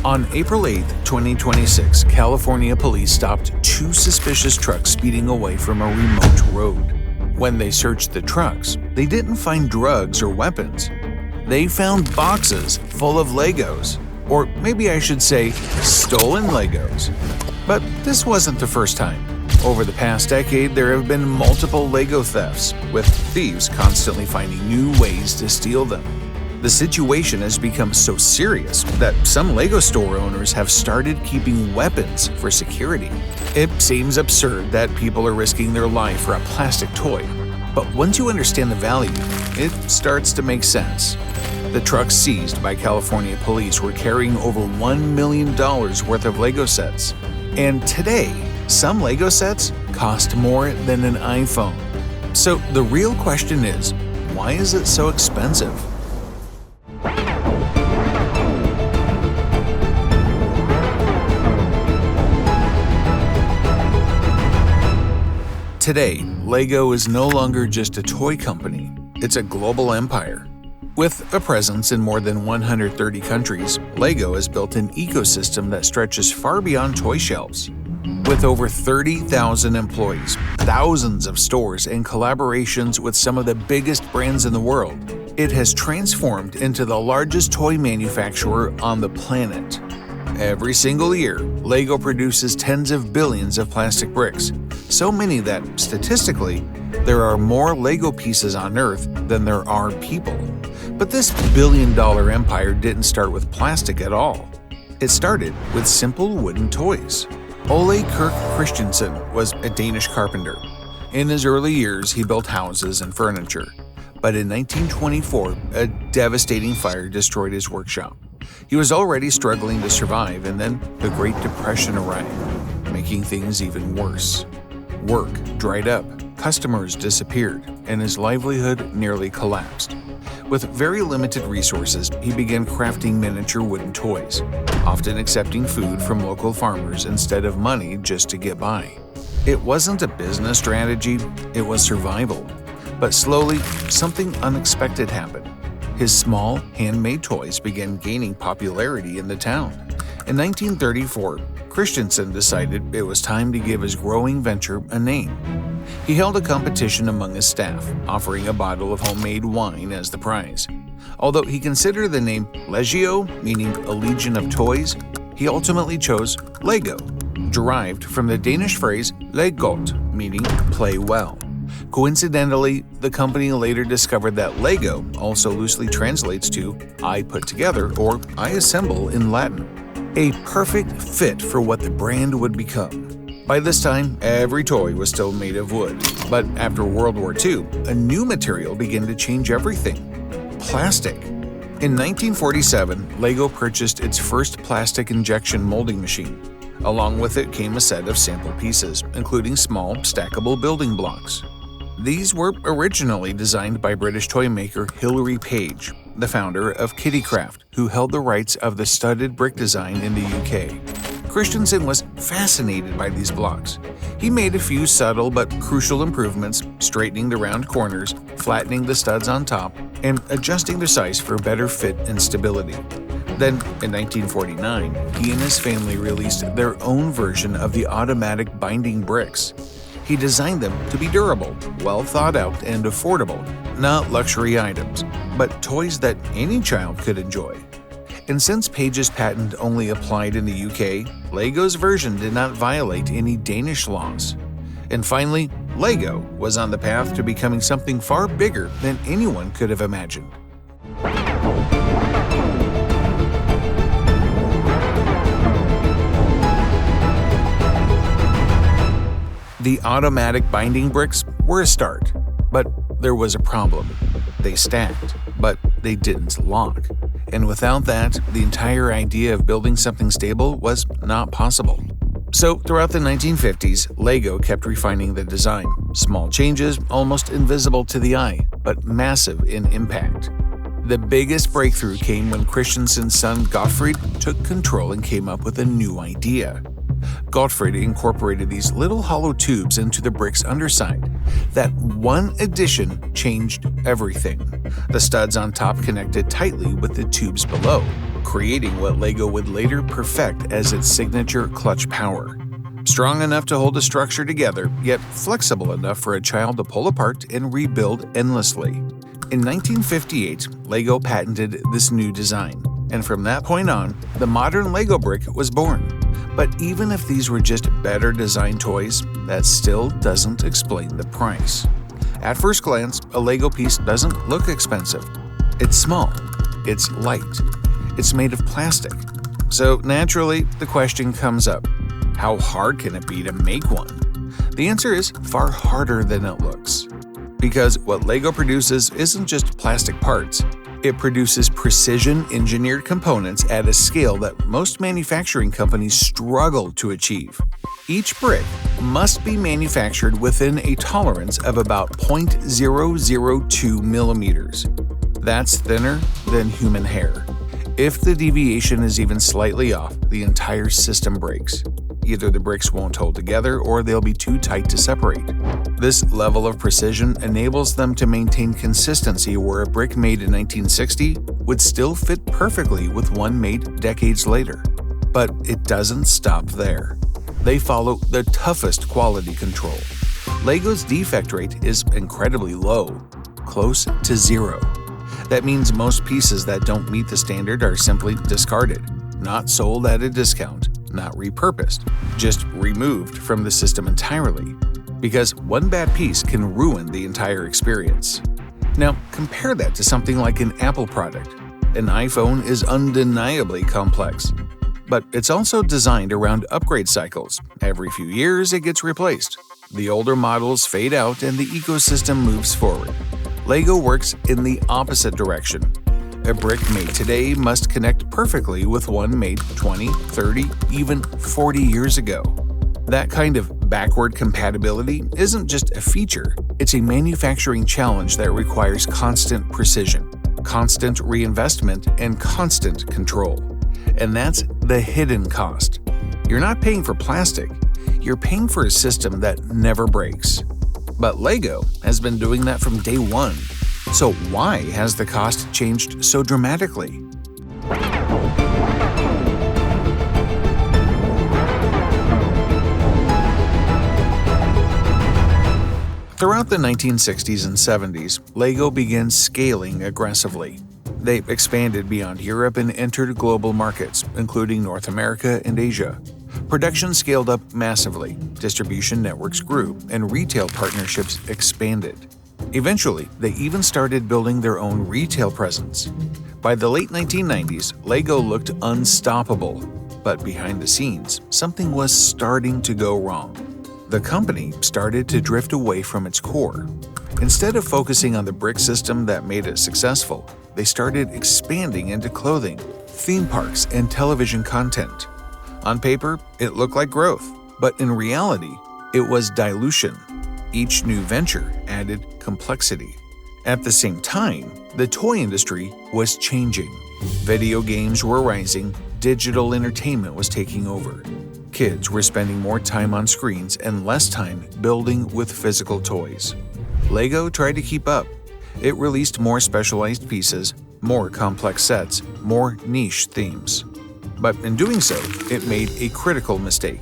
On April 8, 2026, California police stopped two suspicious trucks speeding away from a remote road. When they searched the trucks, they didn't find drugs or weapons. They found boxes full of Legos, or maybe I should say stolen Legos. But this wasn't the first time. Over the past decade, there have been multiple Lego thefts, with thieves constantly finding new ways to steal them. The situation has become so serious that some Lego store owners have started keeping weapons for security. It seems absurd that people are risking their life for a plastic toy, but once you understand the value, it starts to make sense. The trucks seized by California police were carrying over $1 million worth of Lego sets. And today, some Lego sets cost more than an iPhone. So the real question is, why is it so expensive? Today, Lego is no longer just a toy company, it's a global empire. With a presence in more than 130 countries, Lego has built an ecosystem that stretches far beyond toy shelves. With over 30,000 employees, thousands of stores, and collaborations with some of the biggest brands in the world, it has transformed into the largest toy manufacturer on the planet. Every single year, Lego produces tens of billions of plastic bricks, so many that, statistically, there are more Lego pieces on Earth than there are people. But this billion-dollar empire didn't start with plastic at all. It started with simple wooden toys. Ole Kirk Christensen was a Danish carpenter. In his early years, he built houses and furniture. But in 1924, a devastating fire destroyed his workshop. He was already struggling to survive, and then the Great Depression arrived, making things even worse. Work dried up, customers disappeared, and his livelihood nearly collapsed. With very limited resources, he began crafting miniature wooden toys, often accepting food from local farmers instead of money just to get by. It wasn't a business strategy, it was survival. But slowly, something unexpected happened. His small, handmade toys began gaining popularity in the town. In 1934, Christensen decided it was time to give his growing venture a name. He held a competition among his staff, offering a bottle of homemade wine as the prize. Although he considered the name Legio, meaning a legion of toys, he ultimately chose Lego, derived from the Danish phrase "leg godt," meaning play well. Coincidentally, the company later discovered that Lego also loosely translates to I put together or I assemble in Latin, a perfect fit for what the brand would become. By this time, every toy was still made of wood, but after World War II, a new material began to change everything: plastic. In 1947, Lego purchased its first plastic injection molding machine. Along with it came a set of sample pieces, including small, stackable building blocks. These were originally designed by British toy maker Hilary Page, the founder of Kittycraft, who held the rights of the studded brick design in the UK. Christensen was fascinated by these blocks. He made a few subtle but crucial improvements, straightening the round corners, flattening the studs on top, and adjusting their size for better fit and stability. Then, in 1949, he and his family released their own version of the automatic binding bricks. He designed them to be durable, well thought out, and affordable, not luxury items, but toys that any child could enjoy. And since Page's patent only applied in the UK, Lego's version did not violate any Danish laws. And finally, Lego was on the path to becoming something far bigger than anyone could have imagined. The automatic binding bricks were a start, but there was a problem. They stacked, but they didn't lock. And without that, the entire idea of building something stable was not possible. So throughout the 1950s, Lego kept refining the design. Small changes, almost invisible to the eye, but massive in impact. The biggest breakthrough came when Christensen's son Gottfried took control and came up with a new idea. Gottfried incorporated these little hollow tubes into the brick's underside. That one addition changed everything. The studs on top connected tightly with the tubes below. creating what LEGO would later perfect as its signature clutch power. Strong enough to hold a structure together, yet flexible enough for a child to pull apart and rebuild endlessly. In 1958, LEGO patented this new design, and from that point on, the modern LEGO brick was born. But even if these were just better designed toys, that still doesn't explain the price. At first glance, a LEGO piece doesn't look expensive. It's small, it's light, it's made of plastic. So naturally, the question comes up, how hard can it be to make one? The answer is far harder than it looks. Because what LEGO produces isn't just plastic parts, it produces precision-engineered components at a scale that most manufacturing companies struggle to achieve. Each brick must be manufactured within a tolerance of about 0.002 millimeters. That's thinner than human hair. If the deviation is even slightly off, the entire system breaks. Either the bricks won't hold together or they'll be too tight to separate. This level of precision enables them to maintain consistency where a brick made in 1960 would still fit perfectly with one made decades later. But it doesn't stop there. They follow the toughest quality control. LEGO's defect rate is incredibly low, close to zero. That means most pieces that don't meet the standard are simply discarded, not sold at a discount, not repurposed, just removed from the system entirely. Because one bad piece can ruin the entire experience. Now, compare that to something like an Apple product. An iPhone is undeniably complex, but it's also designed around upgrade cycles. Every few years, it gets replaced. The older models fade out and the ecosystem moves forward. LEGO works in the opposite direction. A brick made today must connect perfectly with one made 20, 30, even 40 years ago. That kind of backward compatibility isn't just a feature, it's a manufacturing challenge that requires constant precision, constant reinvestment, and constant control. And that's the hidden cost. You're not paying for plastic, you're paying for a system that never breaks. But LEGO has been doing that from day one. So why has the cost changed so dramatically? Throughout the 1960s and 70s, LEGO began scaling aggressively. They expanded beyond Europe and entered global markets, including North America and Asia. Production scaled up massively, distribution networks grew, and retail partnerships expanded. Eventually, they even started building their own retail presence. By the late 1990s, LEGO looked unstoppable, but behind the scenes, something was starting to go wrong. The company started to drift away from its core. Instead of focusing on the brick system that made it successful, they started expanding into clothing, theme parks, and television content. On paper, it looked like growth, but in reality, it was dilution. Each new venture added complexity. At the same time, the toy industry was changing. Video games were rising, digital entertainment was taking over. Kids were spending more time on screens and less time building with physical toys. LEGO tried to keep up. It released more specialized pieces, more complex sets, more niche themes. But in doing so, it made a critical mistake.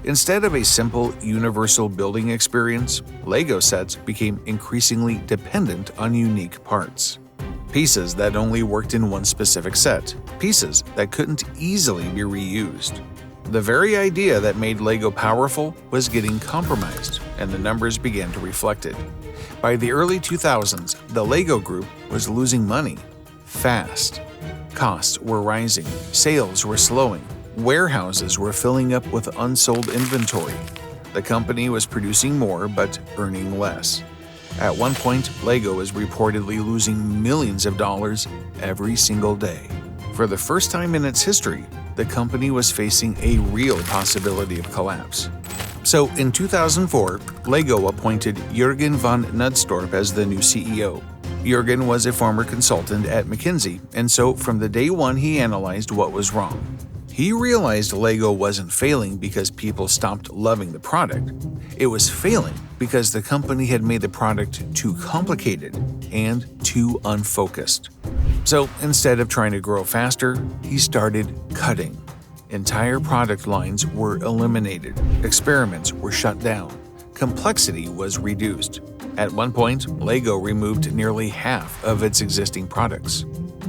Instead of a simple, universal building experience, LEGO sets became increasingly dependent on unique parts. Pieces that only worked in one specific set, pieces that couldn't easily be reused. The very idea that made LEGO powerful was getting compromised, and the numbers began to reflect it. By the early 2000s, the LEGO Group was losing money fast. Costs were rising, sales were slowing, warehouses were filling up with unsold inventory. The company was producing more but earning less. At one point, LEGO was reportedly losing millions of dollars every single day. For the first time in its history, the company was facing a real possibility of collapse. So in 2004, LEGO appointed Jürgen von Nudstorp as the new CEO. Jürgen was a former consultant at McKinsey, and so from the day one he analyzed what was wrong. He realized LEGO wasn't failing because people stopped loving the product. It was failing because the company had made the product too complicated and too unfocused. So instead of trying to grow faster, he started cutting. Entire product lines were eliminated, experiments were shut down, complexity was reduced. At one point, LEGO removed nearly half of its existing products.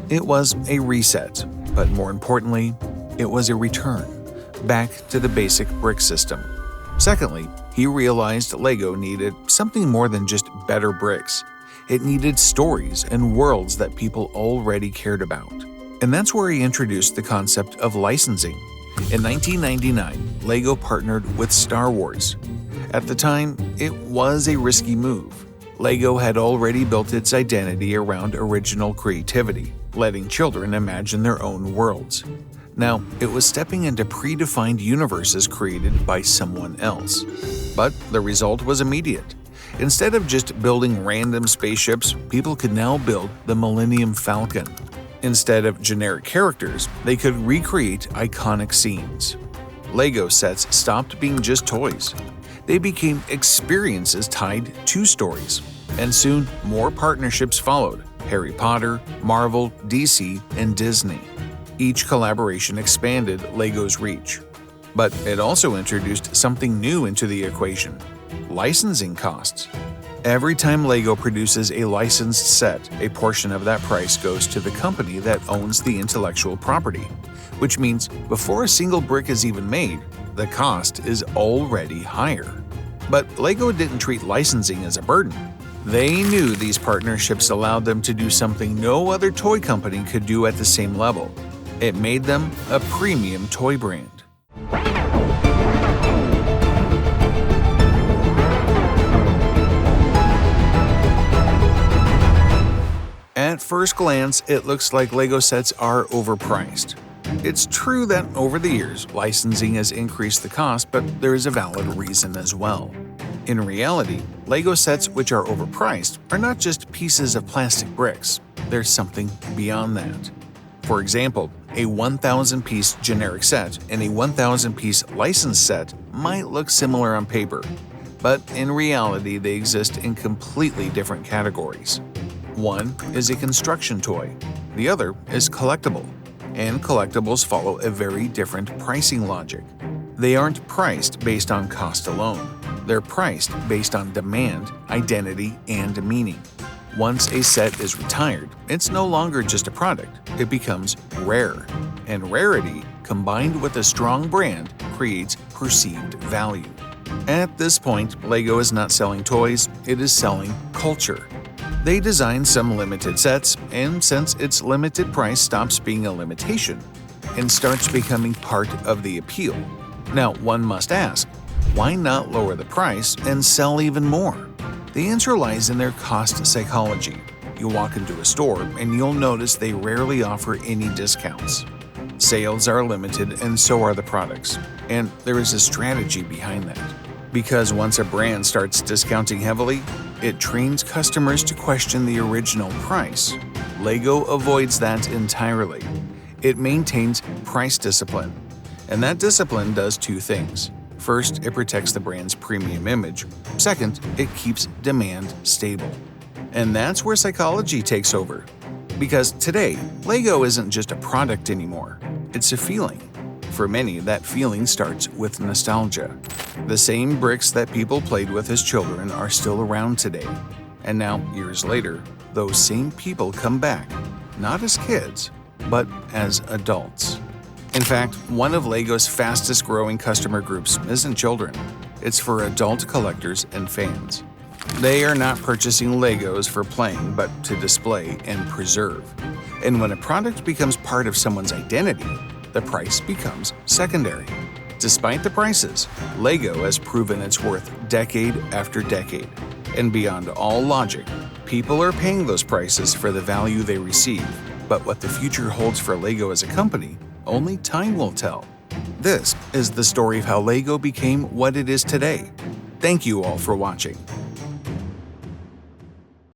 It was a reset, but more importantly, it was a return back to the basic brick system. Secondly, he realized LEGO needed something more than just better bricks. It needed stories and worlds that people already cared about. And that's where he introduced the concept of licensing. In 1999, LEGO partnered with Star Wars. At the time, it was a risky move. LEGO had already built its identity around original creativity, letting children imagine their own worlds. Now, it was stepping into predefined universes created by someone else. But the result was immediate. Instead of just building random spaceships, people could now build the Millennium Falcon. Instead of generic characters, they could recreate iconic scenes. LEGO sets stopped being just toys. They became experiences tied to stories. And soon, more partnerships followed: Harry Potter, Marvel, DC, and Disney. Each collaboration expanded LEGO's reach. But it also introduced something new into the equation: licensing costs. Every time LEGO produces a licensed set, a portion of that price goes to the company that owns the intellectual property, which means before a single brick is even made, the cost is already higher. But LEGO didn't treat licensing as a burden. They knew these partnerships allowed them to do something no other toy company could do at the same level. It made them a premium toy brand. At first glance, it looks like LEGO sets are overpriced. It's true that over the years, licensing has increased the cost, but there is a valid reason as well. In reality, LEGO sets which are overpriced are not just pieces of plastic bricks. There's something beyond that. For example, a 1,000-piece generic set and a 1,000-piece licensed set might look similar on paper, but in reality they exist in completely different categories. One is a construction toy, the other is collectible, and collectibles follow a very different pricing logic. They aren't priced based on cost alone. They're priced based on demand, identity, and meaning. Once a set is retired, it's no longer just a product, it becomes rare. And rarity, combined with a strong brand, creates perceived value. At this point, LEGO is not selling toys, it is selling culture. They design some limited sets, and since its limited price stops being a limitation and starts becoming part of the appeal. Now, one must ask, why not lower the price and sell even more? The answer lies in their cost psychology. You walk into a store and you'll notice they rarely offer any discounts. Sales are limited and so are the products, and there is a strategy behind that. Because once a brand starts discounting heavily, it trains customers to question the original price. LEGO avoids that entirely. It maintains price discipline. And that discipline does two things. First, it protects the brand's premium image. Second, it keeps demand stable. And that's where psychology takes over. Because today, LEGO isn't just a product anymore. It's a feeling. For many, that feeling starts with nostalgia. The same bricks that people played with as children are still around today. And now, years later, those same people come back, not as kids, but as adults. In fact, one of LEGO's fastest-growing customer groups isn't children. It's for adult collectors and fans. They are not purchasing LEGOs for playing, but to display and preserve. And when a product becomes part of someone's identity, the price becomes secondary. Despite the prices, LEGO has proven its worth decade after decade. And beyond all logic, people are paying those prices for the value they receive. But what the future holds for LEGO as a company, only time will tell. This is the story of how LEGO became what it is today. Thank you all for watching.